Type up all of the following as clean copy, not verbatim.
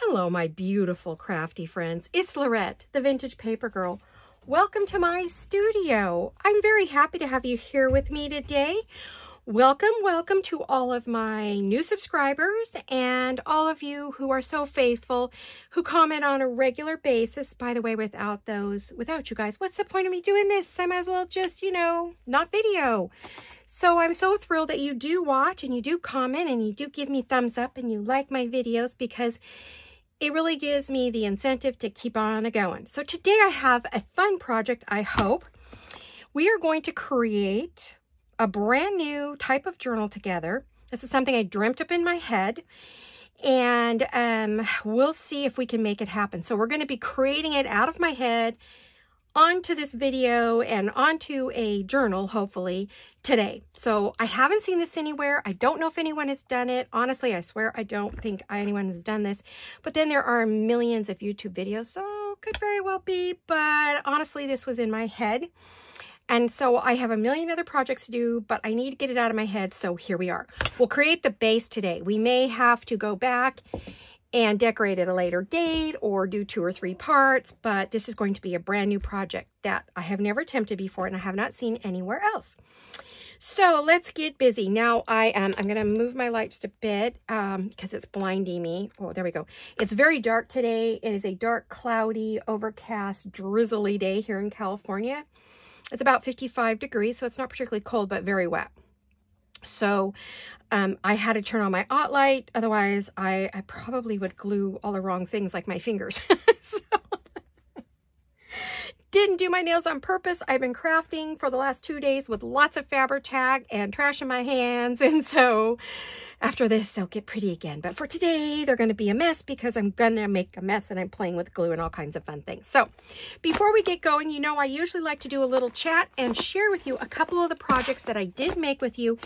Hello, my beautiful crafty friends. It's Laurette, the Vintage Paper Girl. Welcome to my studio. I'm very happy to have you here with me today. Welcome to all of my new subscribers and all of you who are so faithful, who comment on a regular basis. By the way, without you guys, what's the point of me doing this? I might as well just, not video. So I'm so thrilled that you do watch and you do comment and you do give me thumbs up and you like my videos, because it really gives me the incentive to keep on going. So today I have a fun project, I hope. We are going to create a brand new type of journal together. This is something I dreamt up in my head, and we'll see if we can make it happen. So we're going to be creating it out of my head onto this video and onto a journal, hopefully, today. So I haven't seen this anywhere. I don't know if anyone has done it. Honestly, I swear I don't think anyone has done this. But then there are millions of YouTube videos, so could very well be. But honestly, this was in my head. And so I have a million other projects to do, but I need to get it out of my head. So here we are. We'll create the base today. We may have to go back and decorate at a later date or do 2 or 3 parts, but this is going to be a brand new project that I have never attempted before and I have not seen anywhere else. So let's get busy. Now I'm going to move my light just a bit because it's blinding me. Oh, there we go. It's very dark today. It is a dark, cloudy, overcast, drizzly day here in California. It's about 55 degrees, so it's not particularly cold, but very wet. So I had to turn on my hot light. Otherwise, I probably would glue all the wrong things like my fingers. So, didn't do my nails on purpose. I've been crafting for the last 2 days with lots of Fabri-Tac and trash in my hands. And so after this, they'll get pretty again. But for today, they're going to be a mess because I'm going to make a mess and I'm playing with glue and all kinds of fun things. So before we get going, I usually like to do a little chat and share with you a couple of the projects that I did make with you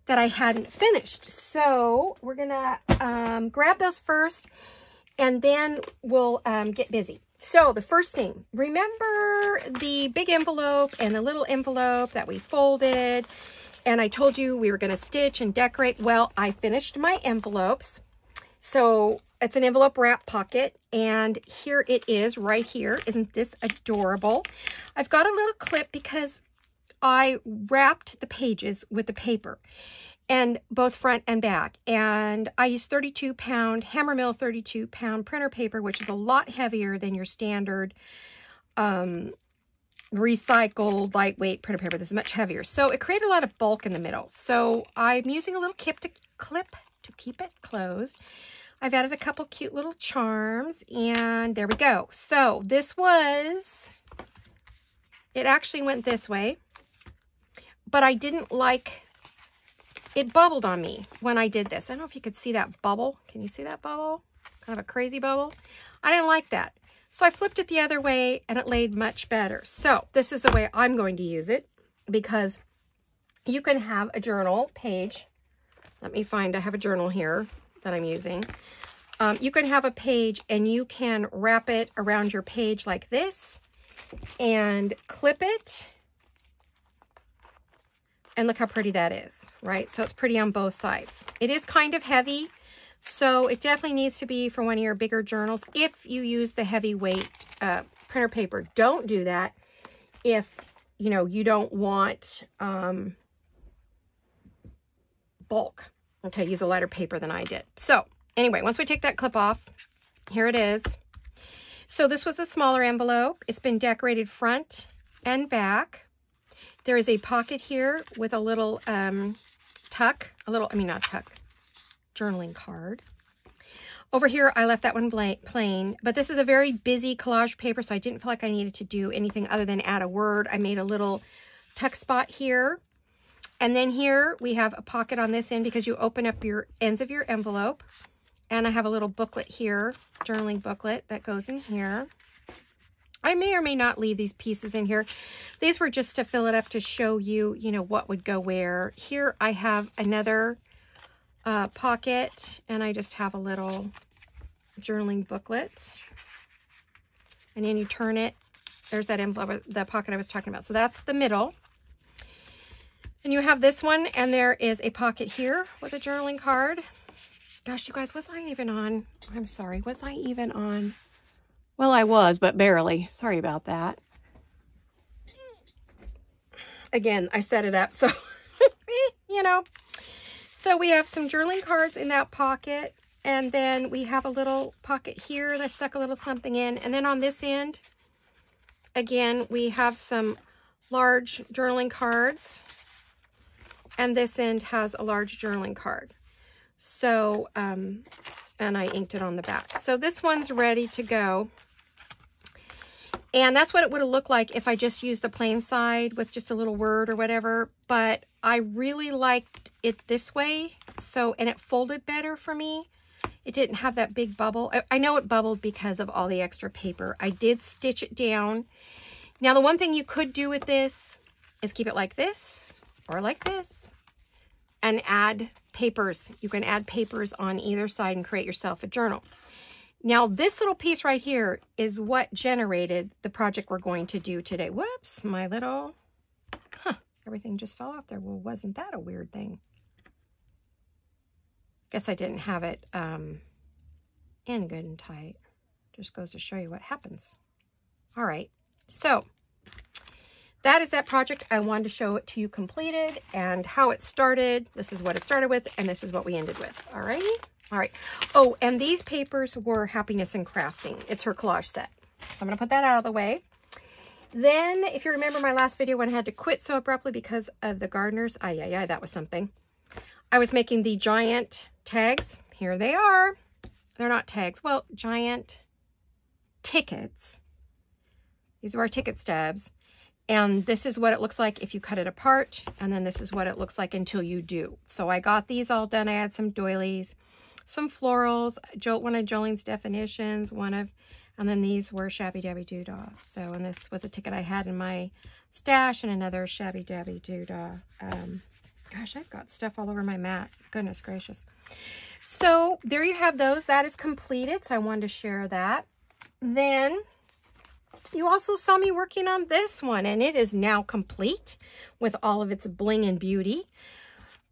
that I hadn't finished. So we're going to grab those first and then we'll get busy. So the first thing, remember the big envelope and the little envelope that we folded? And I told you we were going to stitch and decorate. Well, I finished my envelopes. So it's an envelope wrap pocket. And here it is right here. Isn't this adorable? I've got a little clip because I wrapped the pages with the paper, and both front and back. And I use 32-pound Hammermill 32-pound printer paper, which is a lot heavier than your standard recycled lightweight printer paper. This is much heavier. So it created a lot of bulk in the middle. So I'm using a little clip to keep it closed. I've added a couple cute little charms, and there we go. So it actually went this way, but I didn't like, it bubbled on me when I did this. I don't know if you could see that bubble. Can you see that bubble? Kind of a crazy bubble. I didn't like that. So I flipped it the other way and it laid much better. So this is the way I'm going to use it, because you can have a journal page. Let me find, I have a journal here that I'm using. You can have a page and you can wrap it around your page like this and clip it. And look how pretty that is, right? So it's pretty on both sides. It is kind of heavy, so it definitely needs to be for one of your bigger journals. If you use the heavyweight printer paper, don't do that if, you don't want bulk. Okay, use a lighter paper than I did. So anyway, once we take that clip off, here it is. So this was the smaller envelope. It's been decorated front and back. There is a pocket here with a little journaling card. Over here, I left that one plain, but this is a very busy collage paper, so I didn't feel like I needed to do anything other than add a word. I made a little tuck spot here. And then here we have a pocket on this end because you open up your ends of your envelope. And I have a little booklet here, journaling booklet that goes in here. I may or may not leave these pieces in here. These were just to fill it up to show you, what would go where. Here I have another pocket, and I just have a little journaling booklet. And then you turn it. There's that envelope, the pocket I was talking about. So that's the middle. And you have this one, and there is a pocket here with a journaling card. Gosh, you guys, was I even on? I'm sorry. Was I even on? Well, I was, but barely. Sorry about that. Again, I set it up, so, you know. So we have some journaling cards in that pocket. And then we have a little pocket here that stuck a little something in. And then on this end, again, we have some large journaling cards. And this end has a large journaling card. So, and I inked it on the back. So this one's ready to go. And that's what it would have looked like if I just used the plain side with just a little word or whatever. But I really liked it this way. So, and it folded better for me. It didn't have that big bubble. I know it bubbled because of all the extra paper. I did stitch it down. Now, the one thing you could do with this is keep it like this or like this and add papers. You can add papers on either side and create yourself a journal. Now, this little piece right here is what generated the project we're going to do today. Whoops, my little, everything just fell off there. Well, wasn't that a weird thing? Guess I didn't have it in good and tight. Just goes to show you what happens. All right, so that is that project. I wanted to show it to you completed and how it started. This is what it started with, and this is what we ended with. All right. All right. Oh, and these papers were Happiness and Crafting. It's her collage set. So I'm going to put that out of the way. Then, if you remember my last video when I had to quit so abruptly because of the gardeners, that was something. I was making the giant tags. Here they are. They're not tags. Well, giant tickets. These are our ticket stubs. And this is what it looks like if you cut it apart. And then this is what it looks like until you do. So I got these all done. I had some doilies, some florals, one of Jolene's definitions, and then these were Shabby Dabby Doodahs. So, and this was a ticket I had in my stash and another Shabby Dabby Doodah. Gosh, I've got stuff all over my mat. Goodness gracious. So there you have those. That is completed. So I wanted to share that. Then you also saw me working on this one, and it is now complete with all of its bling and beauty.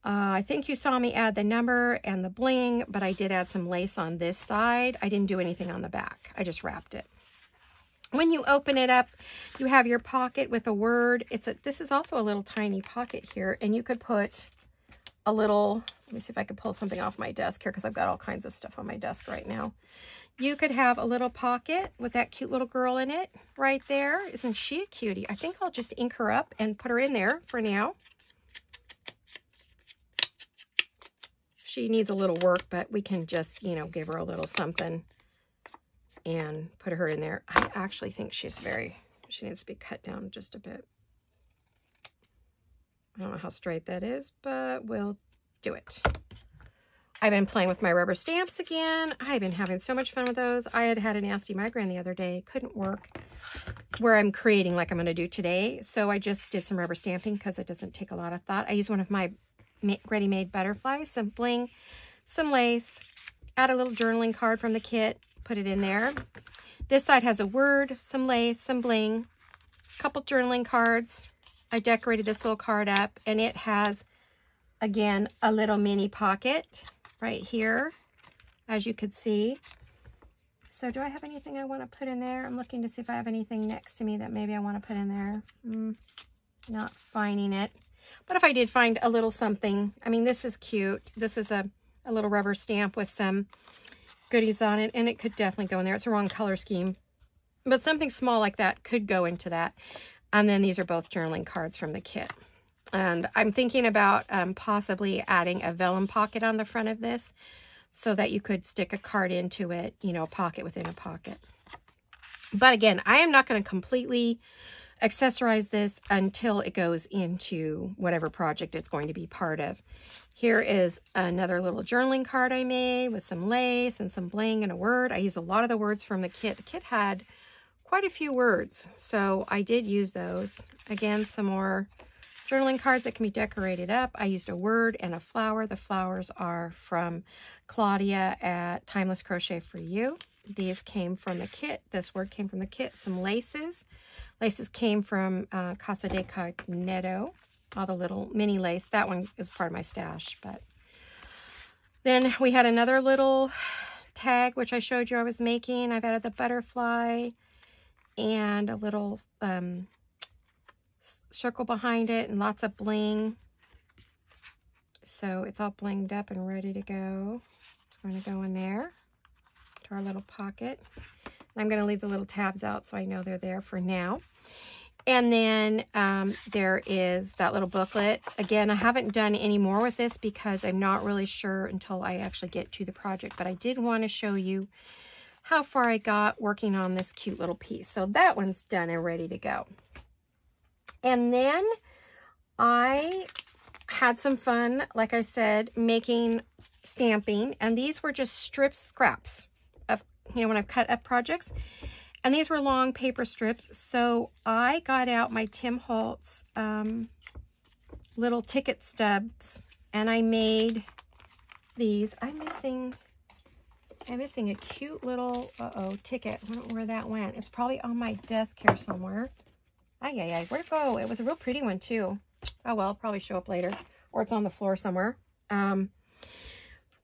I think you saw me add the number and the bling, but I did add some lace on this side. I didn't do anything on the back. I just wrapped it. When you open it up, you have your pocket with a word. This is also a little tiny pocket here, and you could put a little, let me see if I could pull something off my desk here because I've got all kinds of stuff on my desk right now. You could have a little pocket with that cute little girl in it right there. Isn't she a cutie? I think I'll just ink her up and put her in there for now. She needs a little work, but we can just, you know, give her a little something and put her in there. I actually think she needs to be cut down just a bit. I don't know how straight that is, but we'll do it. I've been playing with my rubber stamps again. I've been having so much fun with those. I had a nasty migraine the other day. Couldn't work where I'm creating like I'm going to do today. So I just did some rubber stamping because it doesn't take a lot of thought. I use one of my ready-made butterflies, some bling, some lace, add a little journaling card from the kit, put it in there. This side has a word, some lace, some bling, a couple journaling cards. I decorated this little card up, and it has, again, a little mini pocket right here, as you could see. So do I have anything I want to put in there? I'm looking to see if I have anything next to me that maybe I want to put in there. Not finding it. But if I did find a little something, I mean, this is cute. This is a little rubber stamp with some goodies on it, and it could definitely go in there. It's the wrong color scheme, but something small like that could go into that. And then these are both journaling cards from the kit. And I'm thinking about possibly adding a vellum pocket on the front of this so that you could stick a card into it, you know, a pocket within a pocket. But again, I am not going to completely accessorize this until it goes into whatever project it's going to be part of. Here is another little journaling card I made with some lace and some bling and a word. I used a lot of the words from the kit. The kit had quite a few words, so I did use those. Again, some more journaling cards that can be decorated up. I used a word and a flower. The flowers are from Claudia at Timeless Crochet for You. These came from the kit. This word came from the kit. Some laces. Laces came from Casa de Cognito. All the little mini lace. That one is part of my stash, but Then we had another little tag, which I showed you I was making. I've added the butterfly and a little circle behind it and lots of bling. So it's all blinged up and ready to go. It's going to go in there to our little pocket. I'm going to leave the little tabs out so I know they're there for now. And then there is that little booklet. Again, I haven't done any more with this because I'm not really sure until I actually get to the project. But I did want to show you how far I got working on this cute little piece. So that one's done and ready to go. And then I had some fun, like I said, making stamping. And these were just scraps of, you know, when I've cut up projects. And these were long paper strips. So I got out my Tim Holtz little ticket stubs and I made these. I'm missing a cute little, ticket. I don't know where that went. It's probably on my desk here somewhere. Ay, where'd it go? It was a real pretty one too. Oh well, probably show up later. Or it's on the floor somewhere.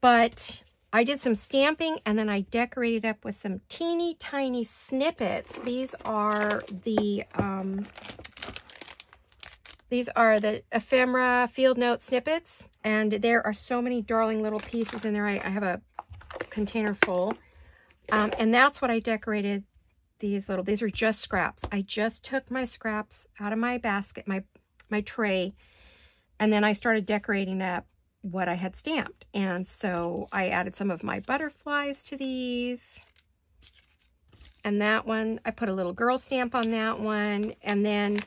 But I did some stamping and then I decorated up with some teeny tiny snippets. These are the Ephemera field note snippets, and there are so many darling little pieces in there. I have a container full, and that's what I decorated these are just scraps. I just took my scraps out of my basket, my tray, and then I started decorating up what I had stamped. And so I added some of my butterflies to these. And that one, I put a little girl stamp on that one. And then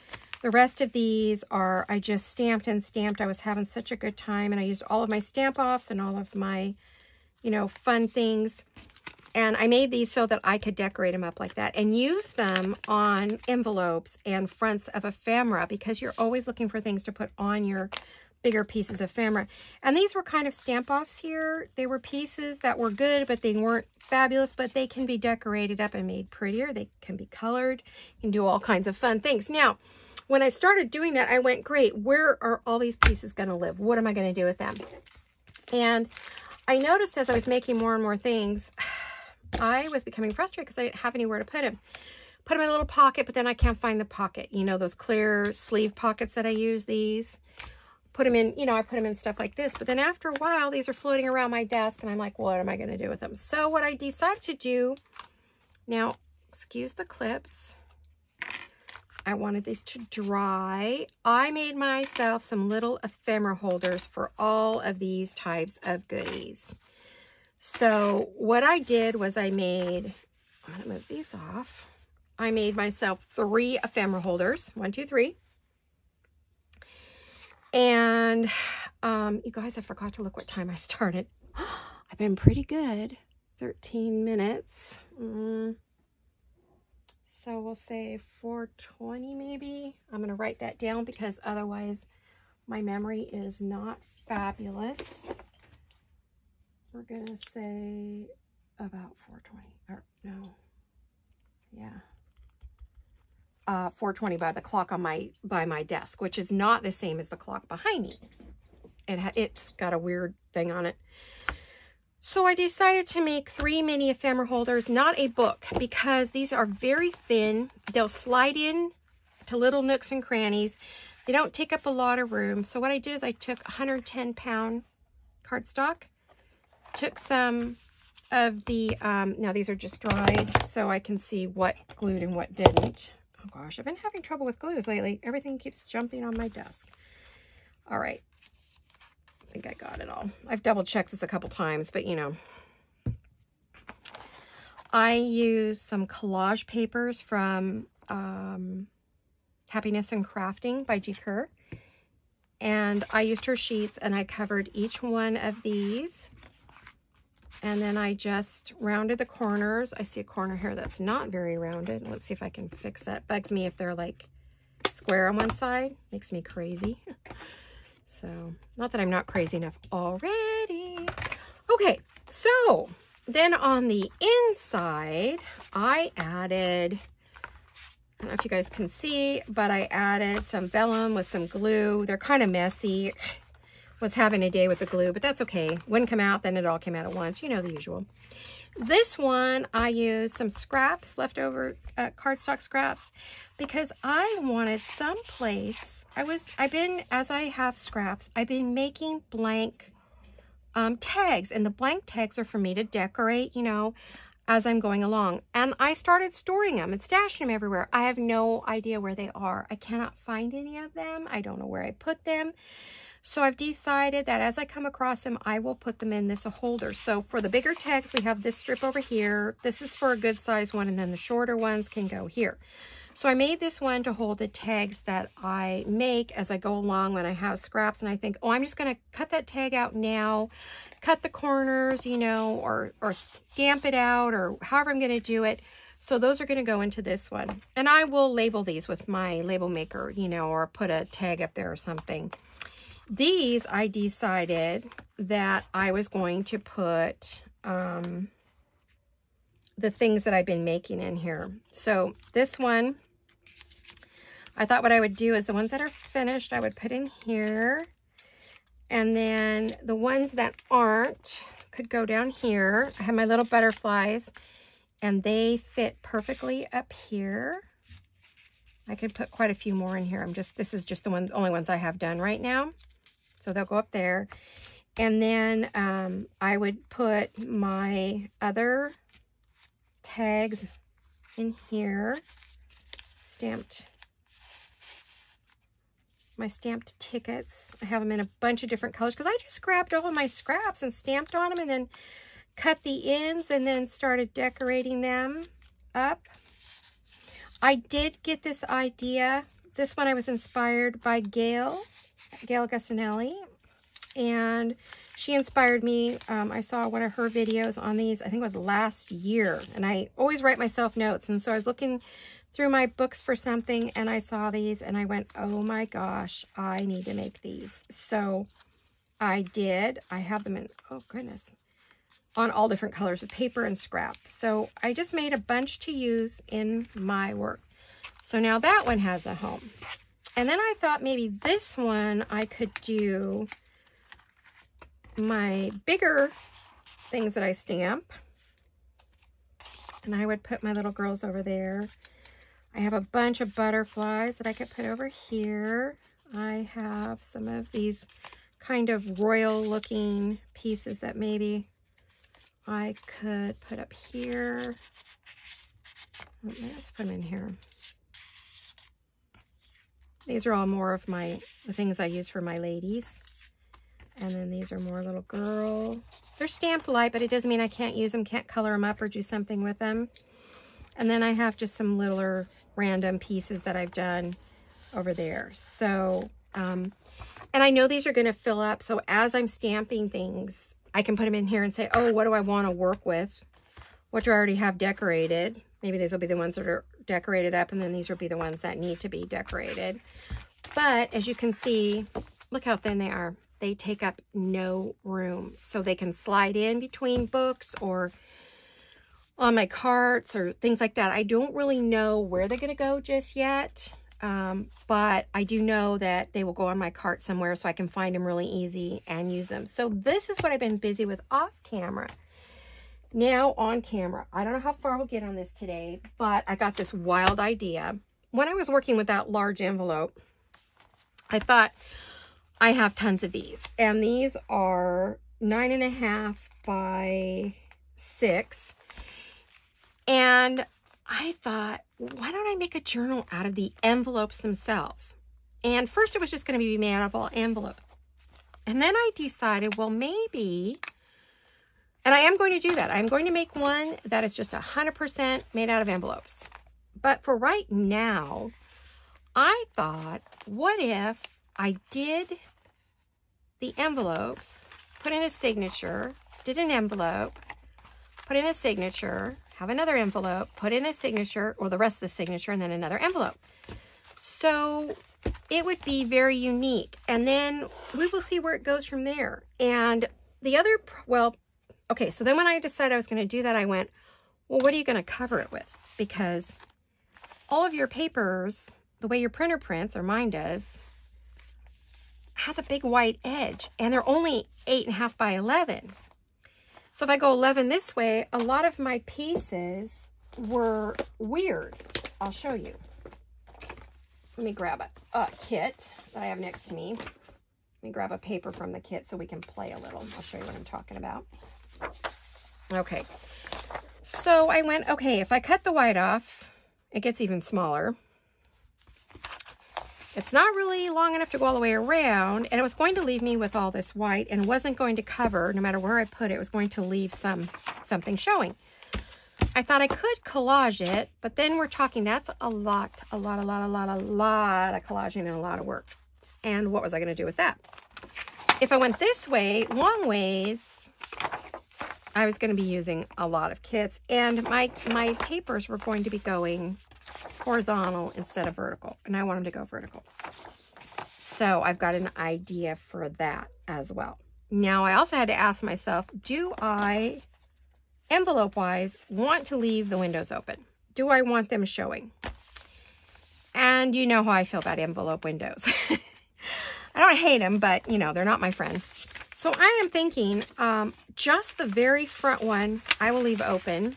the rest of these are, I just stamped and stamped. I was having such a good time. And I used all of my stamp offs and all of my, you know, fun things. And I made these so that I could decorate them up like that and use them on envelopes and fronts of ephemera, because you're always looking for things to put on your bigger pieces of ephemera. And these were kind of stamp offs here. They were pieces that were good, but they weren't fabulous, but they can be decorated up and made prettier. They can be colored. You can do all kinds of fun things. Now, when I started doing that, I went, great, where are all these pieces going to live? What am I going to do with them? And I noticed as I was making more and more things, I was becoming frustrated because I didn't have anywhere to put them. Put them in a little pocket, but then I can't find the pocket. You know, those clear sleeve pockets that I use, these. Put them in, you know, I put them in stuff like this. But then after a while, these are floating around my desk and I'm like, what am I going to do with them? So what I decided to do, now, excuse the clips. I wanted these to dry. I made myself some little ephemera holders for all of these types of goodies. So what I did was I'm going to move these off. I made myself 3 ephemera holders, 1, 2, 3. And you guys, I forgot to look what time I started. I've been pretty good. 13 minutes. So we'll say 4:20 maybe. I'm going to write that down because otherwise my memory is not fabulous. We're going to say about 4:20. Or no. Yeah. 4:20 by the clock on by my desk, which is not the same as the clock behind me. It's got a weird thing on it. So I decided to make 3 mini ephemera holders, not a book, because these are very thin. They'll slide in to little nooks and crannies. They don't take up a lot of room. So what I did is I took 110-pound cardstock, took some of the, now these are just dried, so I can see what glued and what didn't. Oh gosh, I've been having trouble with glues lately. Everything keeps jumping on my desk. All right. I think I got it all. I've double checked this a couple times, but you know. I use some collage papers from Happiness and Crafting by G. Kerr. And I used her sheets and I covered each one of these. And then I just rounded the corners. I see a corner here that's not very rounded. Let's see if I can fix that. Bugs me if they're like square on one side. Makes me crazy. So, not that I'm not crazy enough already. Okay, so then on the inside, I added, I don't know if you guys can see, but I added some vellum with some glue. They're kind of messy. was having a day with the glue, but that's okay. Wouldn't come out, then it all came out at once. You know the usual. This one, I used some scraps, leftover cardstock scraps, because I wanted some place. As I have scraps, I've been making blank tags, and the blank tags are for me to decorate, you know, as I'm going along. And I started storing them and stashing them everywhere. I have no idea where they are. I cannot find any of them. I don't know where I put them. So I've decided that as I come across them, I will put them in this holder. So for the bigger tags, we have this strip over here. This is for a good size one, and then the shorter ones can go here. So I made this one to hold the tags that I make as I go along when I have scraps, and I think, oh, I'm just going to cut that tag out now, cut the corners, you know, or stamp it out, or however I'm going to do it. So those are going to go into this one. And I will label these with my label maker, you know, or put a tag up there or something. These, I decided that I was going to put the things that I've been making in here. So this one, I thought what I would do is the ones that are finished, I would put in here. And then the ones that aren't could go down here. I have my little butterflies, and they fit perfectly up here. I could put quite a few more in here. This is just the only ones I have done right now. So they'll go up there. And then I would put my other tags in here, my stamped tickets. I have them in a bunch of different colors because I just grabbed all of my scraps and stamped on them, and then cut the ends and then started decorating them up. I did get this idea. This one I was inspired by Gail Gustinelli, and she inspired me. I saw one of her videos on these, I think it was last year, and I always write myself notes, and so I was looking through my books for something, and I saw these, and I went, oh my gosh, I need to make these. So I did. I have them in, oh goodness, on all different colors of paper and scrap. So I just made a bunch to use in my work. So now that one has a home. And then I thought maybe this one I could do my bigger things that I stamp. And I would put my little girls over there. I have a bunch of butterflies that I could put over here. I have some of these kind of royal looking pieces that maybe I could put up here. Let's put them in here. These are all more of the things I use for my ladies. And then these are more little girl. They're stamped light, but it doesn't mean I can't use them, can't color them up or do something with them. And then I have just some littler random pieces that I've done over there. So, and I know these are going to fill up. So as I'm stamping things, I can put them in here and say, oh, what do I want to work with? What do I already have decorated? Maybe these will be the ones that are decorated up, and then these will be the ones that need to be decorated. But as you can see, look how thin they are. They take up no room. So they can slide in between books or on my carts or things like that. I don't really know where they're going to go just yet. But I do know that they will go on my cart somewhere so I can find them really easy and use them. So this is what I've been busy with off camera. Now on camera, I don't know how far we'll get on this today, but I got this wild idea. When I was working with that large envelope, I thought I have tons of these, and these are 9.5 by 6. And I thought, why don't I make a journal out of the envelopes themselves? And first it was just going to be made out of all envelopes. And then I decided, well, maybe, and I am going to do that. I'm going to make one that is just 100% made out of envelopes. But for right now, I thought, what if I did the envelopes, put in a signature, did an envelope, put in a signature, have another envelope, put in a signature, or the rest of the signature, and then another envelope. So it would be very unique. And then we will see where it goes from there. And the other, well, okay, so then when I decided I was going to do that, I went, well, what are you going to cover it with? Because all of your papers, the way your printer prints, or mine does, has a big white edge, and they're only 8.5 by 11. So if I go 11 this way, a lot of my pieces were weird. I'll show you. Let me grab a kit that I have next to me. Let me grab a paper from the kit so we can play a little. I'll show you what I'm talking about. Okay. So I went, okay, if I cut the white off, it gets even smaller. It's not really long enough to go all the way around, and it was going to leave me with all this white and wasn't going to cover, no matter where I put it, it was going to leave something showing. I thought I could collage it, but then we're talking, that's a lot of collaging and a lot of work. And what was I going to do with that? If I went this way, long ways, I was going to be using a lot of kits, and my papers were going to be going horizontal instead of vertical, and I want them to go vertical. So I've got an idea for that as well. Now I also had to ask myself, do I, envelope-wise, want to leave the windows open? Do I want them showing? And you know how I feel about envelope windows. I don't hate them, but, you know, they're not my friend. So I am thinking just the very front one I will leave open.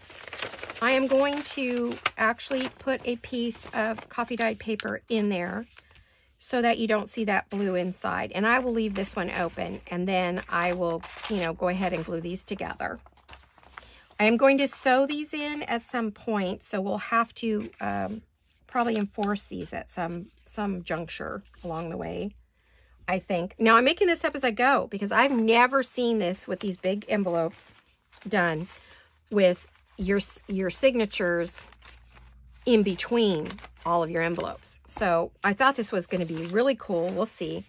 I am going to actually put a piece of coffee dyed paper in there so that you don't see that blue inside. And I will leave this one open, and then I will, you know, go ahead and glue these together. I am going to sew these in at some point, so we'll have to probably enforce these at some juncture along the way, I think. Now, I'm making this up as I go because I've never seen this with these big envelopes done with your signatures in between all of your envelopes. So I thought this was going to be really cool. We'll see.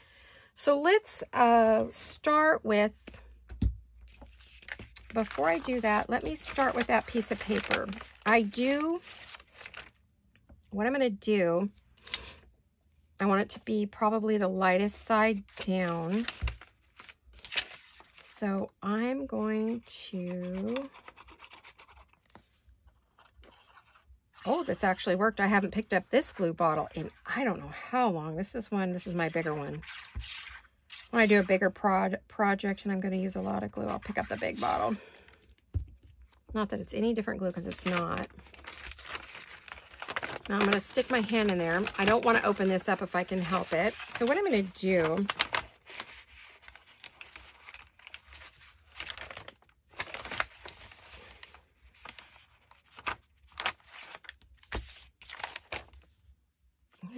So let's start with, before I do that, let me start with that piece of paper. What I'm going to do, I want it to be probably the lightest side down. So I'm going to, oh, this actually worked. I haven't picked up this glue bottle in I don't know how long. This is my bigger one. When I do a bigger project and I'm going to use a lot of glue, I'll pick up the big bottle. Not that it's any different glue, because it's not. Now I'm going to stick my hand in there. I don't want to open this up if I can help it. So what I'm going to do,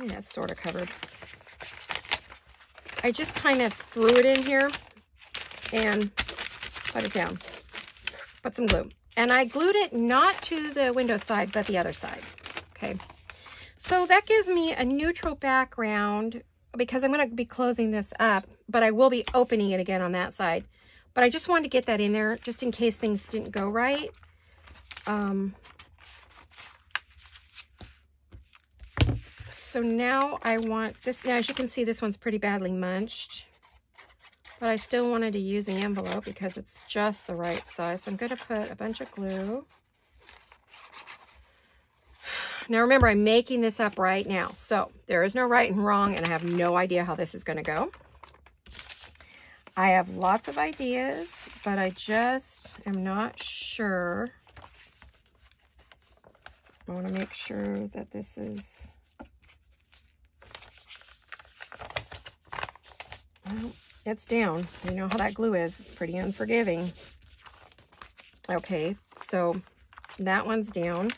that's sort of covered. I just kind of threw it in here and put it down. Put some glue. And I glued it not to the window side, but the other side. Okay. So that gives me a neutral background because I'm going to be closing this up, but I will be opening it again on that side. But I just wanted to get that in there just in case things didn't go right. So now I want this. Now, as you can see, this one's pretty badly munched, but I still wanted to use the envelope because it's just the right size. So I'm going to put a bunch of glue. Now remember, I'm making this up right now, so there is no right and wrong, and I have no idea how this is going to go. I have lots of ideas, but I just am not sure. I want to make sure that this is... Well, it's down. You know how that glue is. It's pretty unforgiving. Okay, so that one's down.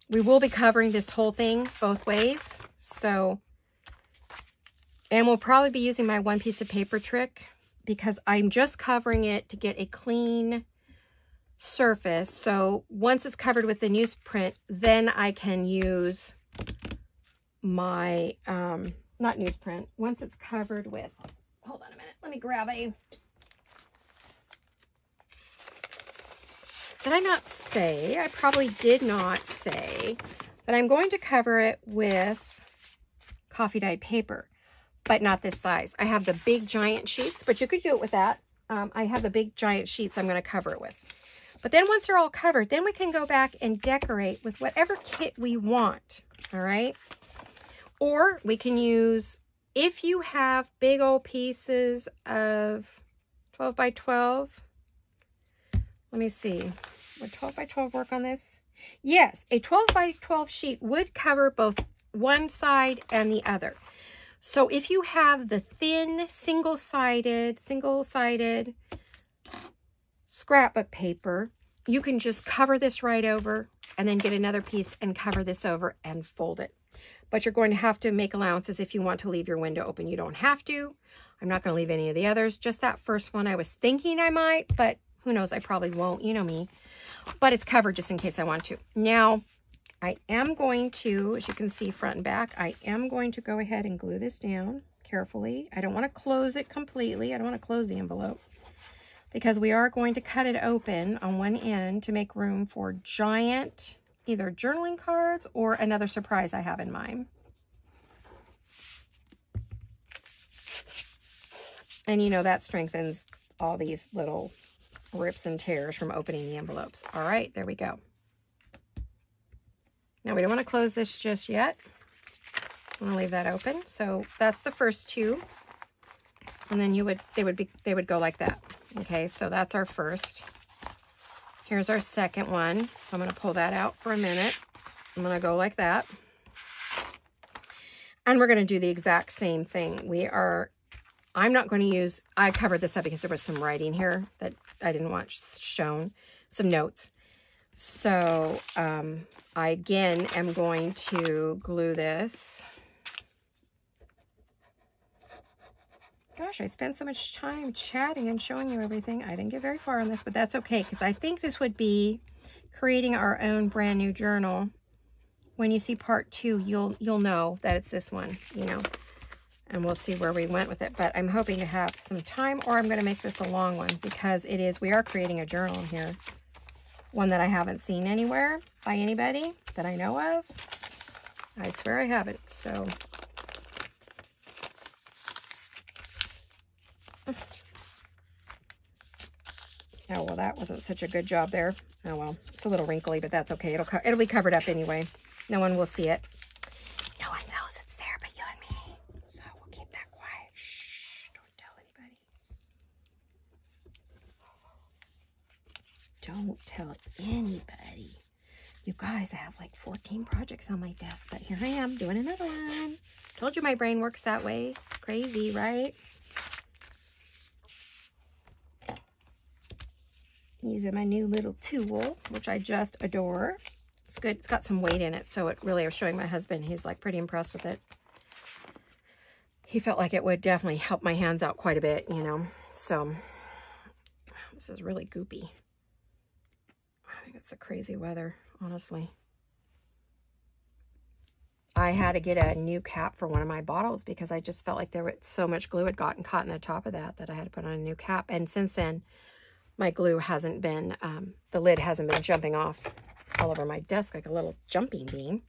We will be covering this whole thing both ways. So, and we'll probably be using my one piece of paper trick because I'm just covering it to get a clean surface. So once it's covered with the newsprint, then I can use my, not newsprint, once it's covered with, hold on a minute, let me grab a, did I not say, I probably did not say that I'm going to cover it with coffee dyed paper, but not this size. I have the big giant sheets, but you could do it with that. I have the big giant sheets I'm going to cover it with. But then once they're all covered, then we can go back and decorate with whatever kit we want, all right? Or we can use if you have big old pieces of 12 by 12, let me see, would 12 by 12 work on this? Yes, a 12 by 12 sheet would cover both one side and the other. So if you have the thin single-sided scrapbook paper, you can just cover this right over and then get another piece and cover this over and fold it. But you're going to have to make allowances if you want to leave your window open. You don't have to. I'm not going to leave any of the others. Just that first one I was thinking I might, but who knows? I probably won't. You know me. But it's covered just in case I want to. Now, I am going to, as you can see front and back, I am going to go ahead and glue this down carefully. I don't want to close it completely. I don't want to close the envelope because we are going to cut it open on one end to make room for giant either journaling cards or another surprise I have in mind. And you know, that strengthens all these little rips and tears from opening the envelopes. All right, there we go. Now we don't want to close this just yet. I'm gonna leave that open. So that's the first two. And then they would go like that. Okay, so that's our first. Here's our second one. So I'm going to pull that out for a minute. I'm going to go like that. And we're going to do the exact same thing. I'm not going to use, I covered this up because there was some writing here that I didn't want shown, some notes. So I again am going to glue this. Gosh, I spent so much time chatting and showing you everything. I didn't get very far on this, but that's okay because I think this would be creating our own brand new journal. When you see part 2, you'll know that it's this one, you know, and we'll see where we went with it. But I'm hoping to have some time, or I'm going to make this a long one because we are creating a journal here. One that I haven't seen anywhere by anybody that I know of. I swear I haven't, so... Oh, well, that wasn't such a good job there. Oh, well, it's a little wrinkly, but that's okay. It'll be covered up anyway. No one will see it. No one knows it's there but you and me. So we'll keep that quiet. Shh, don't tell anybody. Don't tell anybody. You guys, I have like 14 projects on my desk, but here I am doing another one. Told you my brain works that way. Crazy, right? Using my new little tool, which I just adore. It's good. It's got some weight in it, so it really, I was showing my husband. He's like pretty impressed with it. He felt like it would definitely help my hands out quite a bit, you know. So this is really goopy. I think it's the crazy weather, honestly. I had to get a new cap for one of my bottles because I just felt like there was so much glue had gotten caught in the top of that I had to put on a new cap. And since then, my glue hasn't been, the lid hasn't been jumping off all over my desk like a little jumping bean.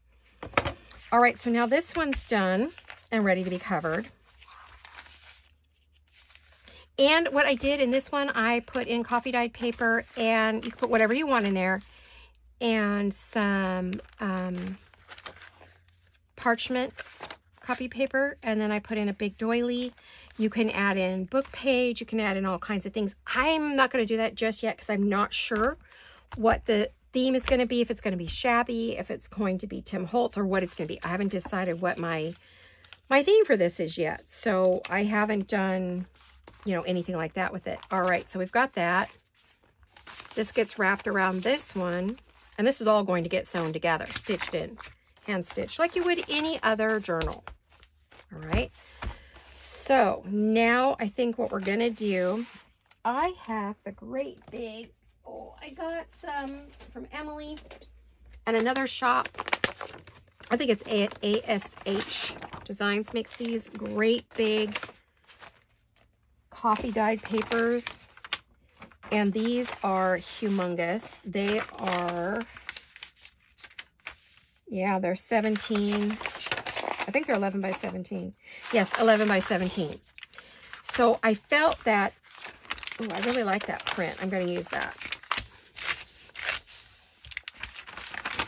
All right, so now this one's done and ready to be covered. And what I did in this one, I put in coffee dyed paper, and you can put whatever you want in there, and some parchment copy paper, and then I put in a big doily. You can add in book page. You can add in all kinds of things. I'm not going to do that just yet because I'm not sure what the theme is going to be. If it's going to be shabby, if it's going to be Tim Holtz, or what it's going to be. I haven't decided what my theme for this is yet. So I haven't done, you know, anything like that with it. All right, so we've got that. This gets wrapped around this one. And this is all going to get sewn together, stitched in, hand stitched, like you would any other journal. All right. So now I think what we're going to do, I have the great big, I got some from Emily and another shop. I think it's ASH Designs makes these great big coffee dyed papers. And these are humongous. They are, yeah, they're 17. I think they're 11 by 17. Yes, 11 by 17. So I felt that, oh, I really like that print. I'm going to use that.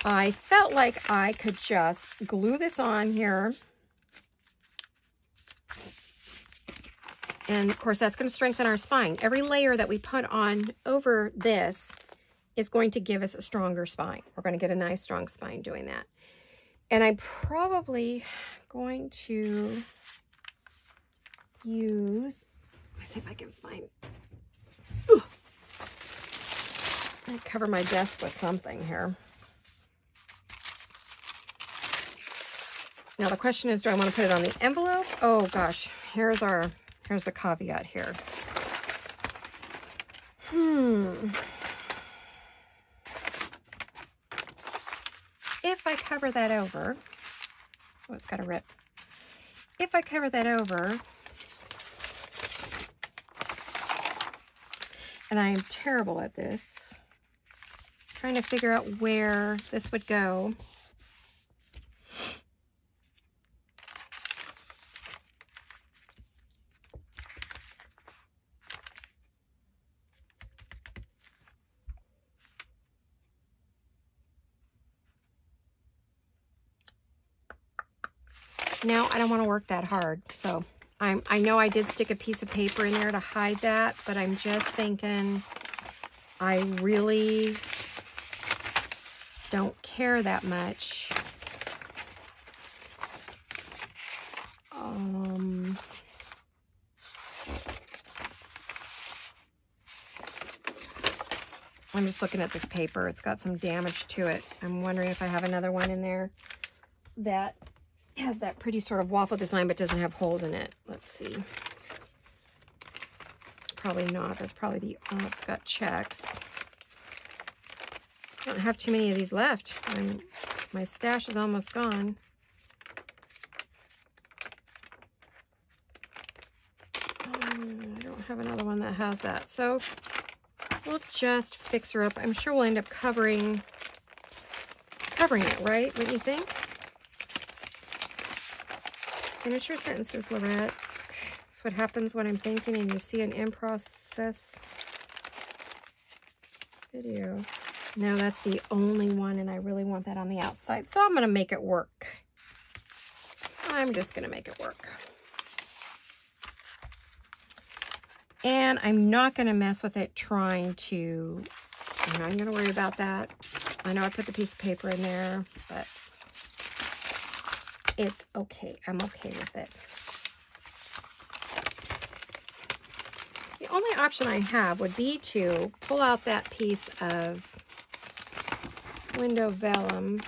I felt like I could just glue this on here And of course, that's going to strengthen our spine. Every layer that we put on over this is going to give us a stronger spine. We're going to get a nice strong spine doing that. And I'm probably going to use, let's see if I can find, I cover my desk with something here. Now the question is, do I want to put it on the envelope? Oh gosh, here's the caveat here. If I cover that over, oh, it's got a rip. If I cover that over, and I am terrible at this, trying to figure out where this would go. Now, I don't want to work that hard, so I know I did stick a piece of paper in there to hide that, but I'm just thinking I really don't care that much. I'm just looking at this paper. It's got some damage to it. I'm wondering if I have another one in there that has that pretty sort of waffle design but doesn't have holes in it. Let's see. Probably not. That's probably the, oh, it's got checks. I don't have too many of these left. My stash is almost gone. I don't have another one that has that. So we'll just fix her up. I'm sure we'll end up covering it, right? Wouldn't you think? Finish your sentences, Laurette. That's what happens when I'm thinking and you see an in-process video. No, that's the only one, and I really want that on the outside. So I'm going to make it work. I'm just going to make it work. And I'm not going to mess with it trying to, I'm not going to worry about that. I know I put the piece of paper in there, but it's okay. I'm okay with it. The only option I have would be to pull out that piece of window vellum.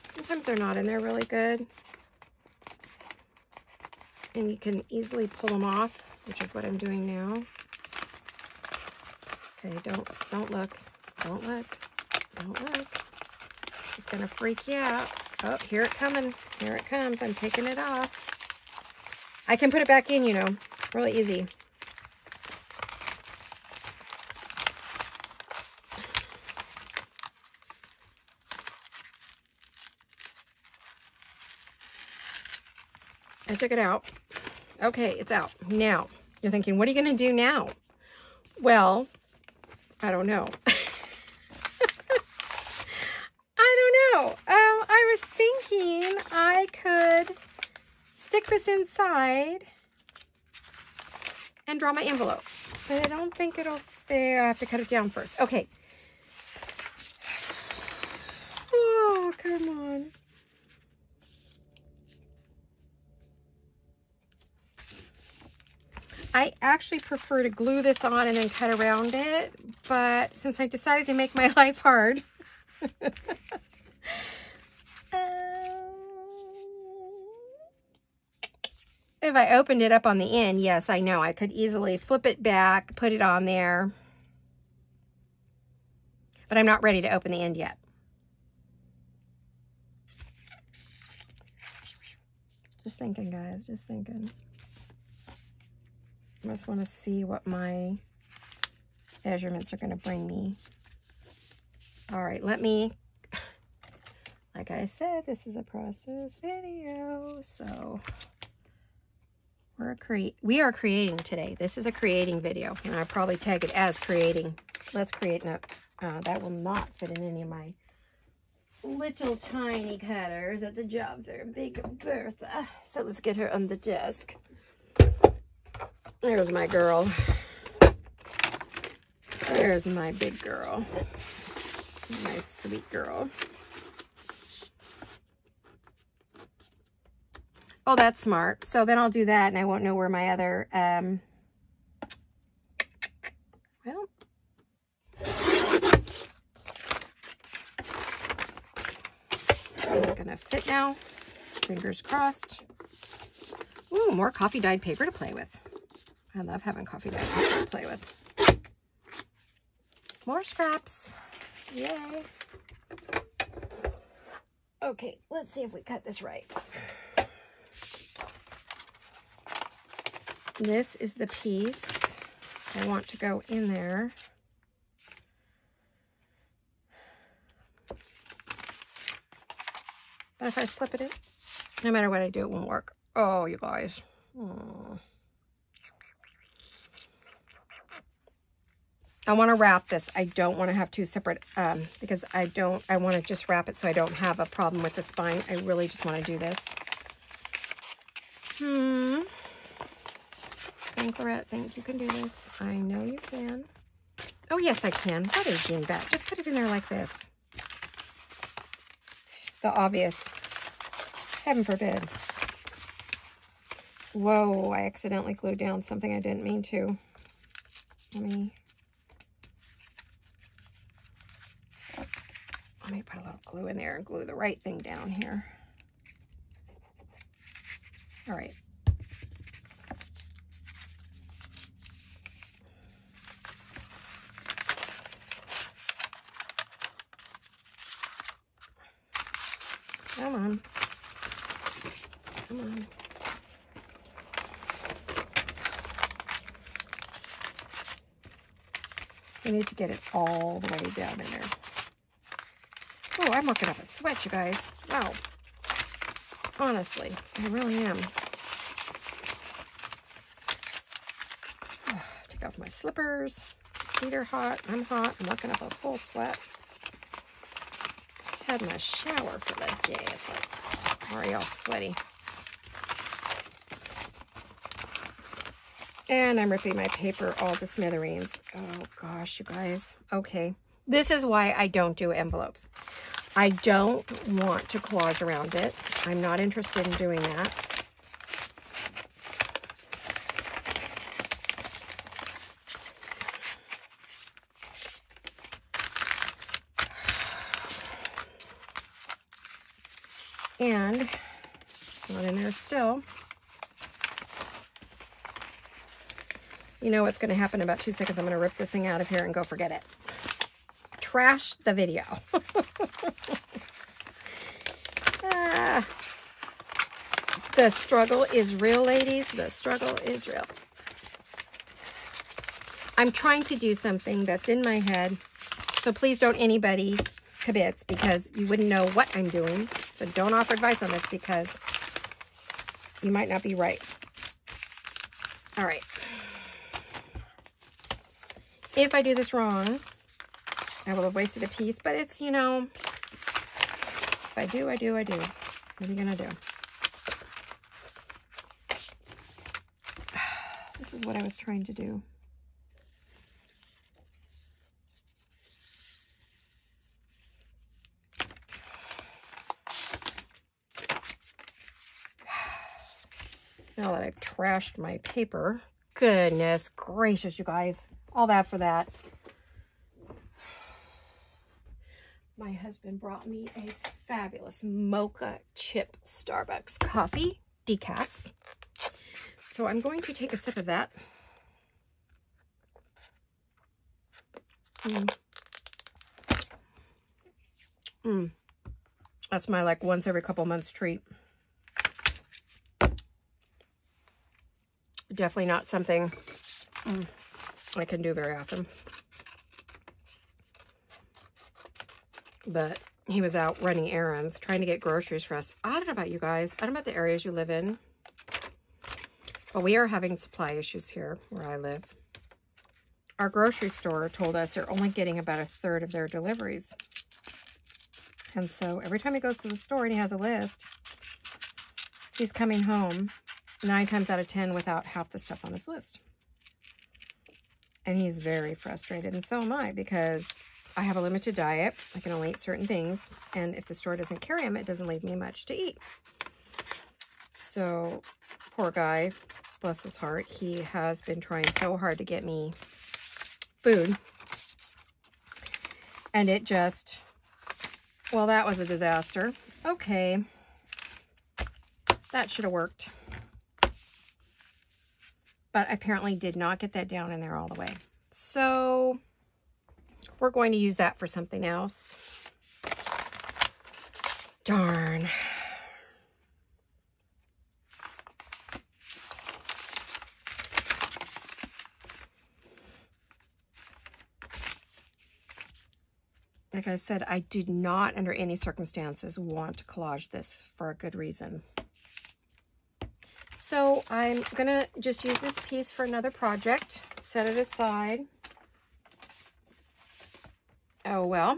Sometimes they're not in there really good. And you can easily pull them off, which is what I'm doing now. Okay, don't look. Don't look. Don't look. It's gonna freak you out. Oh, here it coming. Here it comes. I'm taking it off. I can put it back in, you know, really easy. I took it out. Okay, it's out. Now, you're thinking, what are you going to do now? Well, I don't know. I was thinking I could stick this inside and draw my envelope. But I don't think it'll fit. I have to cut it down first. Okay. Oh, come on. I actually prefer to glue this on and then cut around it, but since I decided to make my life hard, if I opened it up on the end, yes, I know I could easily flip it back, put it on there, but I'm not ready to open the end yet. Just thinking, guys, just thinking. I just want to see what my measurements are going to bring me. All right, let me, like I said, this is a process video, so we are creating today. This is a creating video, and I'll probably tag it as creating. Let's create an that will not fit in any of my little tiny cutters. That's a job for Big Bertha. So let's get her on the desk. There's my girl. There's my big girl. My sweet girl. Oh, that's smart. So then I'll do that and I won't know where my other, well, is it gonna fit now? Fingers crossed. Ooh, more coffee dyed paper to play with. I love having coffee dyed paper to play with. More scraps. Yay. Okay, let's see if we cut this right. This is the piece I want to go in there. But if I slip it in, no matter what I do, it won't work. Oh, you guys. I want to wrap this. I don't want to have two separate, because I want to just wrap it so I don't have a problem with the spine. I really just want to do this. Thank Laurette. Think you can do this. I know you can. Oh, yes, I can. What is being bad? Just put it in there like this. The obvious. Heaven forbid. Whoa, I accidentally glued down something I didn't mean to. Let me put a little glue in there and glue the right thing down here. All right. Come on. Come on. We need to get it all the way down in there. Oh, I'm working up a sweat, you guys. Wow. Honestly, I really am. Take off my slippers. Feet are hot. I'm hot. I'm working up a full sweat. Just had my shower for the day. It's like already all sweaty. And I'm ripping my paper all to smithereens. Oh gosh, you guys. Okay. This is why I don't do envelopes. I don't want to collage around it. I'm not interested in doing that. And it's not in there still. You know what's going to happen in about 2 seconds. I'm going to rip this thing out of here and go forget it. Trash the video. The struggle is real, ladies. The struggle is real. I'm trying to do something that's in my head, so please don't anybody kibitz, because you wouldn't know what I'm doing. So don't offer advice on this because you might not be right. All right. If I do this wrong, I will have wasted a piece, but it's, you know, if I do, I do, I do. What are you going to do? This is what I was trying to do. Now that I've trashed my paper, goodness gracious, you guys. All that for that. My husband brought me a fabulous mocha chip Starbucks coffee, decaf. So I'm going to take a sip of that. That's my like once every couple months treat. Definitely not something I can do very often. But he was out running errands, trying to get groceries for us. I don't know about you guys. I don't know about the areas you live in. But we are having supply issues here where I live. Our grocery store told us they're only getting about 1/3 of their deliveries. And so every time he goes to the store and he has a list, he's coming home 9 times out of 10 without half the stuff on his list. And he's very frustrated, and so am I, because I have a limited diet. I can only eat certain things, and if the store doesn't carry them, it doesn't leave me much to eat. So, poor guy, bless his heart, he has been trying so hard to get me food. And it just, well, that was a disaster. Okay. That should have worked. But apparently did not get that down in there all the way. So we're going to use that for something else. Darn. Like I said, I did not under any circumstances want to collage this for a good reason. So I'm going to just use this piece for another project, set it aside. Oh, well,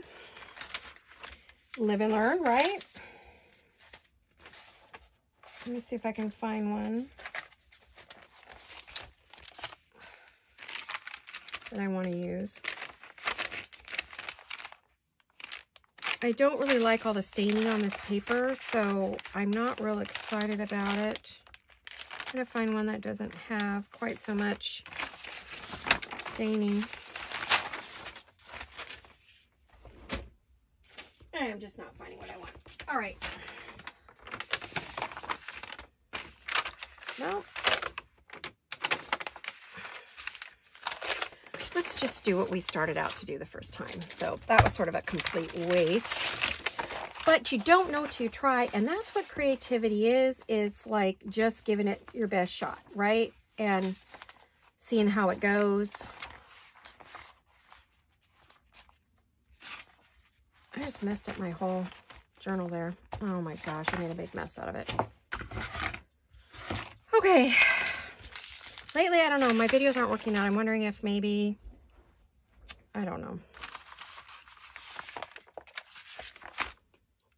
live and learn, right? Let me see if I can find one that I want to use. I don't really like all the staining on this paper, so I'm not real excited about it. I'm going to find one that doesn't have quite so much staining. I am just not finding what I want. All right. Well, let's just do what we started out to do the first time. So that was sort of a complete waste. But you don't know till you try, and that's what creativity is. It's like just giving it your best shot, right? And seeing how it goes. I just messed up my whole journal there. Oh my gosh, I made a big mess out of it. Okay. Lately, I don't know, my videos aren't working out. I'm wondering if maybe, I don't know.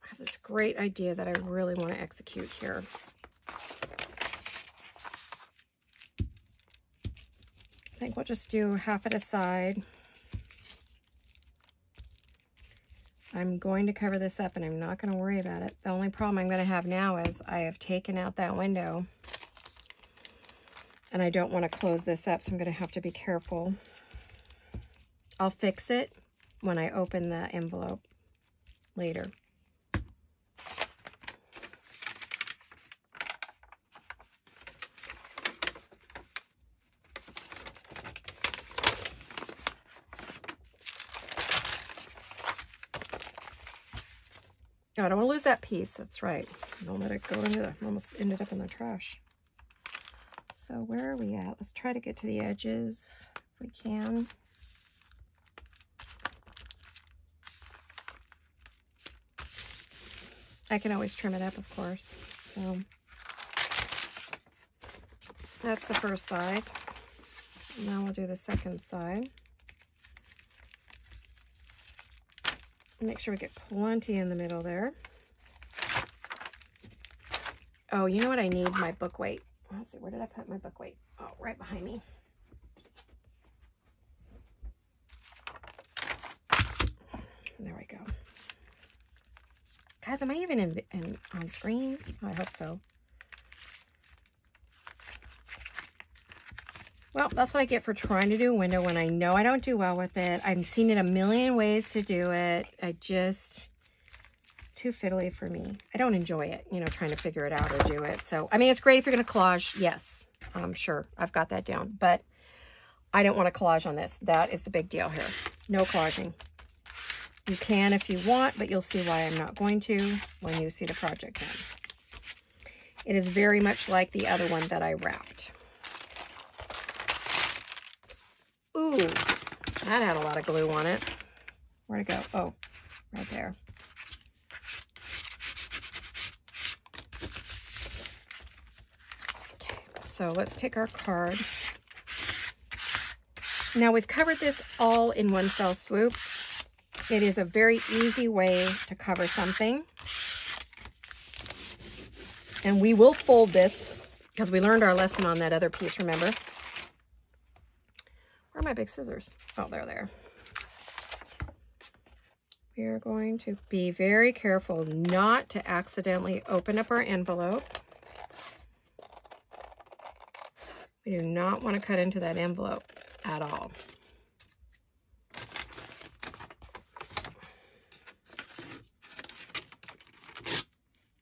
I have this great idea that I really want to execute here. I think we'll just do half at a side. I'm going to cover this up and I'm not going to worry about it. The only problem I'm going to have now is I have taken out that window and I don't want to close this up, so I'm going to have to be careful. I'll fix it when I open the envelope later. Oh, I don't want to lose that piece. That's right. Don't let it go into the, almost ended up in the trash. So where are we at? Let's try to get to the edges if we can. I can always trim it up, of course. So that's the first side. Now we'll do the second side. Make sure we get plenty in the middle there. Oh, you know what I need? My book weight. Let's see, where did I put my book weight? Oh, right behind me. There we go. Guys, am I even on screen? Oh, I hope so. Well, that's what I get for trying to do a window when I know I don't do well with it. I've seen it a million ways to do it. I just, too fiddly for me. I don't enjoy it, you know, trying to figure it out or do it. So, I mean, it's great if you're going to collage. Yes, I'm sure I've got that down. But I don't want to collage on this. That is the big deal here. No collaging. You can if you want, but you'll see why I'm not going to when you see the project done. It is very much like the other one that I wrapped. Ooh, that had a lot of glue on it. Where'd it go? Oh, right there. Okay, so let's take our card. Now we've covered this all in one fell swoop. It is a very easy way to cover something. And we will fold this because we learned our lesson on that other piece, remember? Where are my big scissors? Oh, there they are. We are going to be very careful not to accidentally open up our envelope. We do not want to cut into that envelope at all.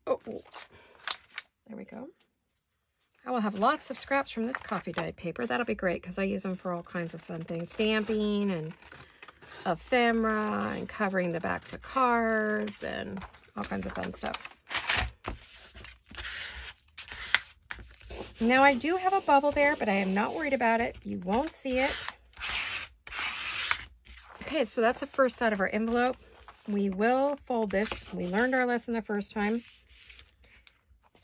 Oh, there we go. I will have lots of scraps from this coffee dyed paper. That'll be great because I use them for all kinds of fun things. Stamping and ephemera and covering the backs of cards and all kinds of fun stuff. Now I do have a bubble there, but I am not worried about it. You won't see it. Okay, so that's the first side of our envelope. We will fold this. We learned our lesson the first time.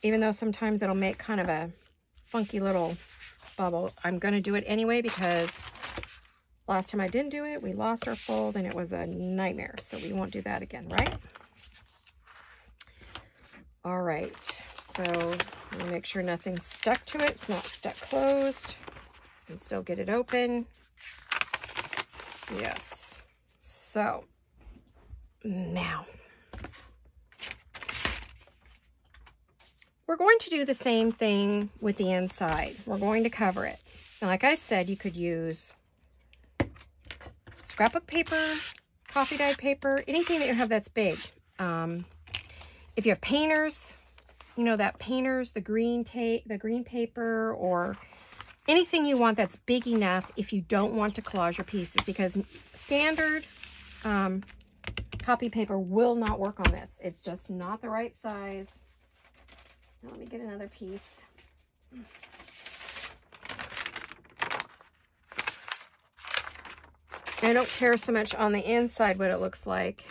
Even though sometimes it'll make kind of a funky little bubble, I'm going to do it anyway because last time I didn't do it, we lost our fold and it was a nightmare. So we won't do that again, right? All right. So I'm going to make sure nothing's stuck to it. It's not stuck closed. And still get it open. Yes. So now we're going to do the same thing with the inside. We're going to cover it. And like I said, you could use scrapbook paper, coffee dyed paper, anything that you have that's big. If you have painters, you know, that painters, the green tape, the green paper, or anything you want that's big enough if you don't want to collage your pieces, because standard copy paper will not work on this. It's just not the right size. Now let me get another piece. I don't care so much on the inside what it looks like.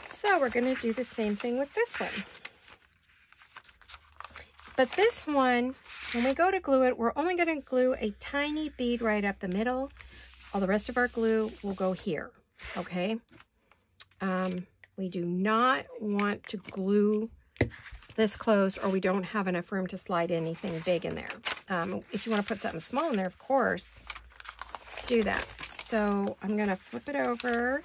So we're going to do the same thing with this one. But this one, when we go to glue it, we're only going to glue a tiny bead right up the middle. All the rest of our glue will go here, okay? We do not want to glue this closed, or we don't have enough room to slide anything big in there. If you want to put something small in there, of course, do that. So I'm going to flip it over.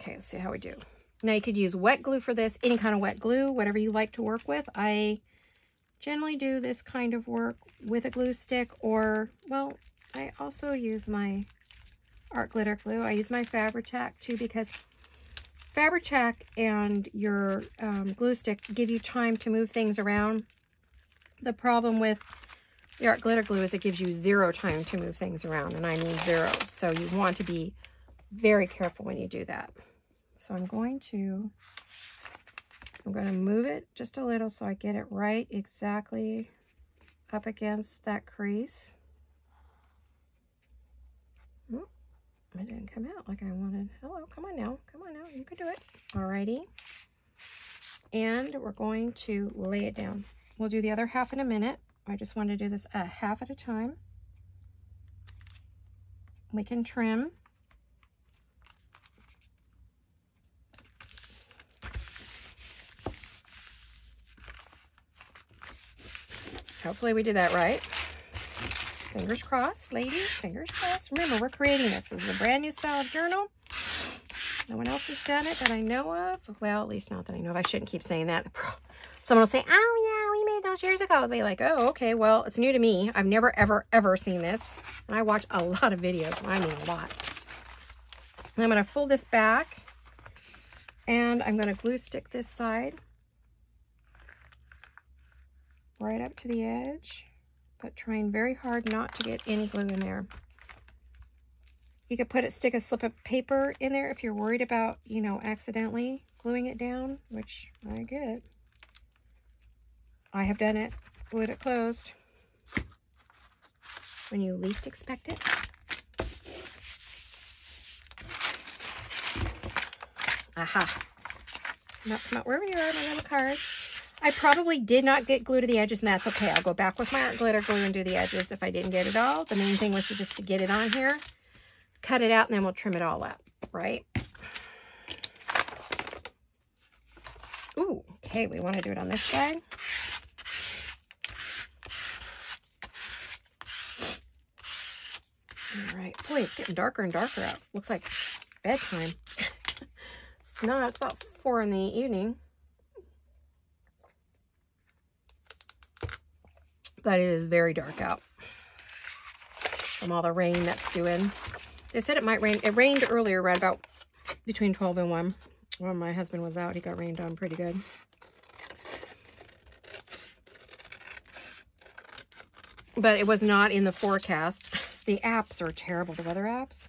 Okay, let's see how we do. Now you could use wet glue for this, any kind of wet glue, whatever you like to work with. I generally do this kind of work with a glue stick, or, well, I also use my art glitter glue. I use my Fabri-Tac too, because Fabri-Tac and your glue stick give you time to move things around. The problem with the art glitter glue is it gives you zero time to move things around, and I mean zero. So you want to be very careful when you do that. So I'm going to move it just a little so I get it right exactly up against that crease. Oh, it didn't come out like I wanted. Hello, come on now, you can do it. Alrighty. And we're going to lay it down. We'll do the other half in a minute. I just want to do this a half at a time. We can trim. Hopefully we did that right. Fingers crossed, ladies, fingers crossed. Remember, we're creating this. This is a brand new style of journal. No one else has done it that I know of. Well, at least not that I know of. I shouldn't keep saying that. Someone will say, oh yeah, we made those years ago. I'll be like, oh, okay, well, it's new to me. I've never, ever, ever seen this. And I watch a lot of videos. I mean, a lot. And I'm going to fold this back. And I'm going to glue stick this side right up to the edge, but trying very hard not to get any glue in there. You could stick a slip of paper in there if you're worried about, you know, accidentally gluing it down, which I get. I have done it, glued it closed when you least expect it. Aha. Come out wherever you are, my little card. I probably did not get glue to the edges, and that's okay. I'll go back with my art glitter glue and do the edges if I didn't get it all. The main thing was just to get it on here, cut it out, and then we'll trim it all up, right? Ooh, okay, we want to do it on this side. All right, boy, it's getting darker and darker out. Looks like bedtime. It's not, it's about 4 in the evening. But it is very dark out from all the rain that's doing. They said it might rain. It rained earlier, right about between 12 and 1. When my husband was out, he got rained on pretty good. But it was not in the forecast. The apps are terrible, the weather apps.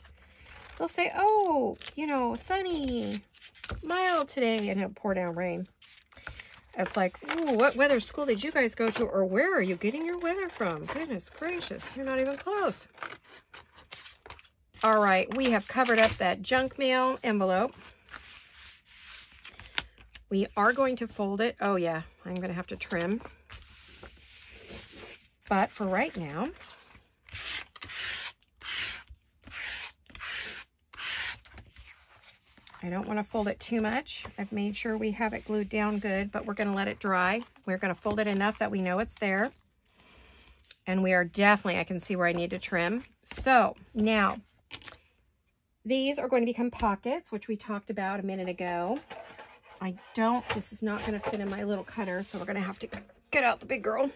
They'll say, oh, you know, sunny, mild today, and it'll pour down rain. It's like, ooh, what weather school did you guys go to, or where are you getting your weather from? Goodness gracious, you're not even close. All right, we have covered up that junk mail envelope. We are going to fold it. Oh yeah, I'm going to have to trim. But for right now, I don't want to fold it too much. I've made sure we have it glued down good, but we're going to let it dry. We're going to fold it enough that we know it's there. And we are definitely, I can see where I need to trim. So now, these are going to become pockets, which we talked about a minute ago. This is not going to fit in my little cutter, so we're going to have to get out the big girl.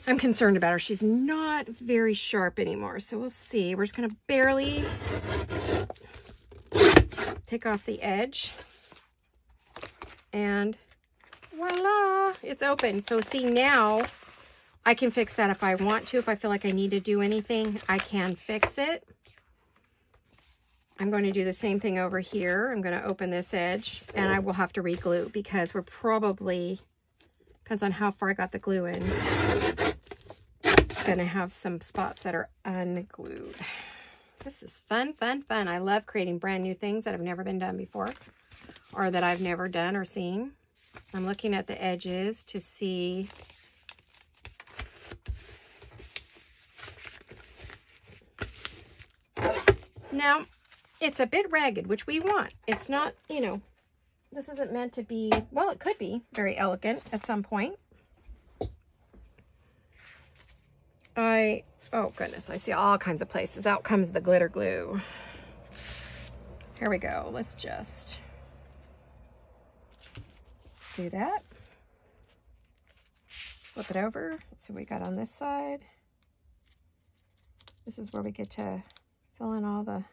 I'm concerned about her. She's not very sharp anymore, so we'll see. We're just going to barely take off the edge. And voila, it's open. So see, now I can fix that if I want to. If I feel like I need to do anything, I can fix it. I'm going to do the same thing over here. I'm going to open this edge, and I will have to re-glue because we're probably, depends on how far I got the glue in, going to have some spots that are unglued. This is fun, fun, fun. I love creating brand new things that have never been done before or that I've never done or seen. I'm looking at the edges to see now. It's a bit ragged, which we want. It's not, you know, this isn't meant to be, well, it could be very elegant at some point. Oh goodness, I see all kinds of places. Out comes the glitter glue. Here we go. Let's just do that. Flip it over. Let's see what we got on this side. This is where we get to fill in all the,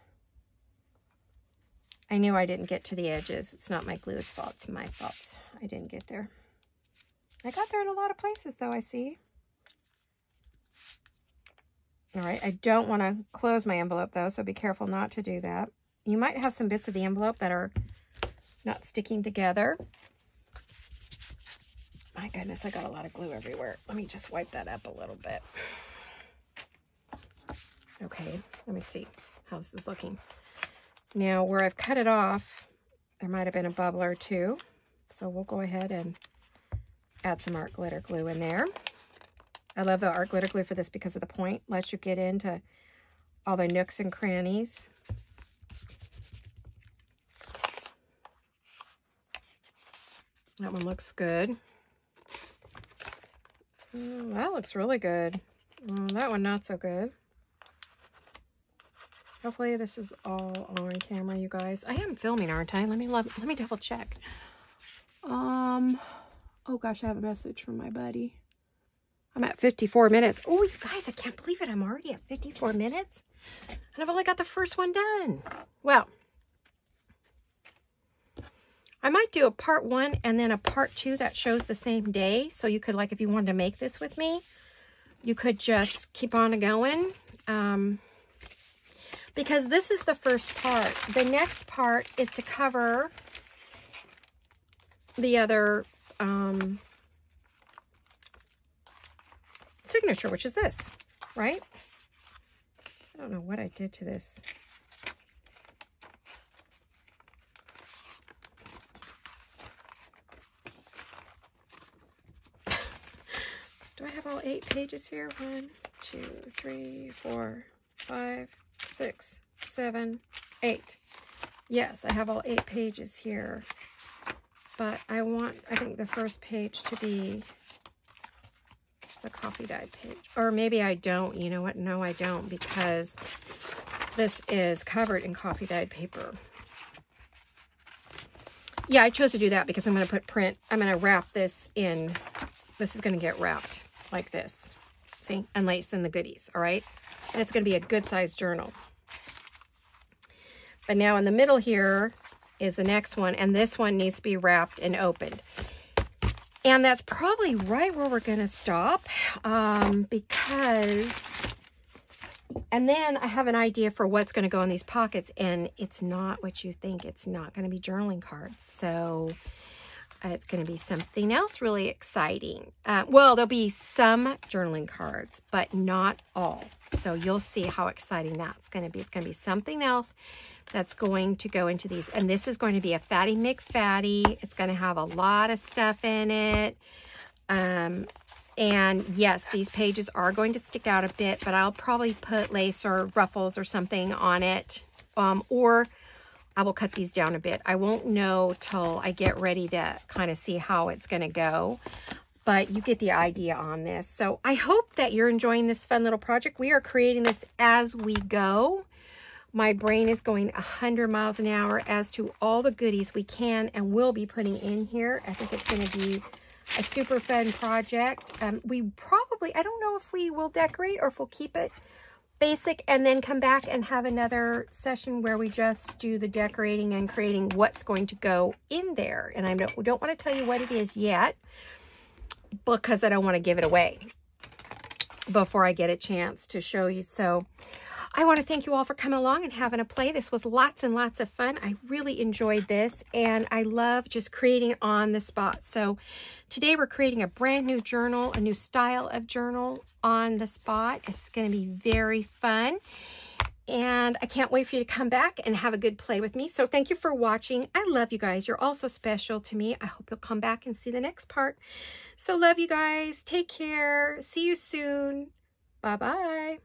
I knew I didn't get to the edges. It's not my glue's fault. It's my fault. I didn't get there. I got there in a lot of places, though, I see. All right, I don't want to close my envelope, though, so be careful not to do that. You might have some bits of the envelope that are not sticking together. My goodness, I got a lot of glue everywhere. Let me just wipe that up a little bit. Okay, let me see how this is looking. Now, where I've cut it off, there might have been a bubble or two. So we'll go ahead and add some art glitter glue in there. I love the art glitter glue for this because of the point. Lets you get into all the nooks and crannies. That one looks good. That looks really good. That one not so good. Hopefully this is all on camera, you guys. I am filming, aren't I? Let me double check. Oh gosh, I have a message from my buddy. I'm at 54 minutes. Oh, you guys, I can't believe it. I'm already at 54 minutes. And I've only got the first one done. Well, I might do a part 1 and then a part 2 that shows the same day. So you could, like, if you wanted to make this with me, you could just keep on going. Because this is the first part. The next part is to cover the other signature, which is this, right? I don't know what I did to this. Do I have all 8 pages here? 1, 2, 3, 4, 5, 6, 7, 8. Yes, I have all 8 pages here. But I think the first page to be the coffee dyed page. Or maybe I don't. You know what? No, I don't, because this is covered in coffee dyed paper. Yeah, I chose to do that because I'm going to put print. I'm going to wrap this in. This is going to get wrapped like this. See? And lace in the goodies, all right? And it's going to be a good sized journal. But now in the middle here is the next one, and this one needs to be wrapped and opened. And that's probably right where we're going to stop, because, and then I have an idea for what's going to go in these pockets, and it's not what you think. It's not going to be journaling cards. So it's going to be something else really exciting. Well, there'll be some journaling cards, but not all. So you'll see how exciting that's going to be. It's going to be something else that's going to go into these. And this is going to be a Fatty McFatty. It's going to have a lot of stuff in it. And yes, these pages are going to stick out a bit, but I'll probably put lace or ruffles or something on it. Or I will cut these down a bit. I won't know till I get ready to kind of see how it's going to go. But you get the idea on this. So I hope that you're enjoying this fun little project. We are creating this as we go. My brain is going 100 miles an hour as to all the goodies we can and will be putting in here. I think it's going to be a super fun project. We probably, I don't know if we will decorate or if we'll keep it basic and then come back and have another session where we just do the decorating and creating what's going to go in there. And I don't want to tell you what it is yet because I don't want to give it away before I get a chance to show you. So I want to thank you all for coming along and having a play. This was lots and lots of fun. I really enjoyed this, and I love just creating on the spot. So today we're creating a brand new journal, a new style of journal on the spot. It's going to be very fun, and I can't wait for you to come back and have a good play with me. So thank you for watching. I love you guys. You're all so special to me. I hope you'll come back and see the next part. So love you guys. Take care. See you soon. Bye-bye.